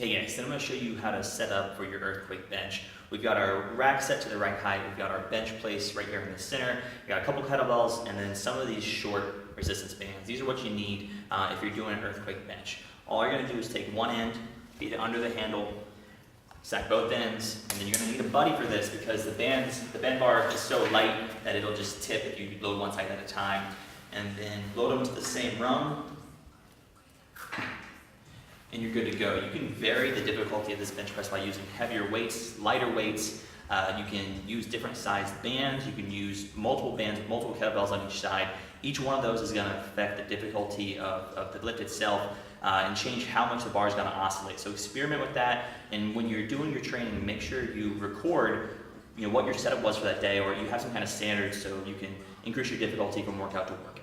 Hey guys, then I'm going to show you how to set up for your earthquake bench. We've got our rack set to the right height, we've got our bench placed right here in the center, we've got a couple kettlebells, and then some of these short resistance bands. These are what you need if you're doing an earthquake bench. All you're going to do is take one end, feed it under the handle, stack both ends, and then you're going to need a buddy for this because the bend bar is so light that it'll just tip if you load one side at a time. And then load them to the same rung, and you're good to go. You can vary the difficulty of this bench press by using heavier weights, lighter weights. You can use different sized bands. You can use multiple bands with multiple kettlebells on each side. Each one of those is going to affect the difficulty of the lift itself and change how much the bar is going to oscillate. So experiment with that, and when you're doing your training, make sure you record what your setup was for that day, or you have some kind of standards so you can increase your difficulty from workout to workout.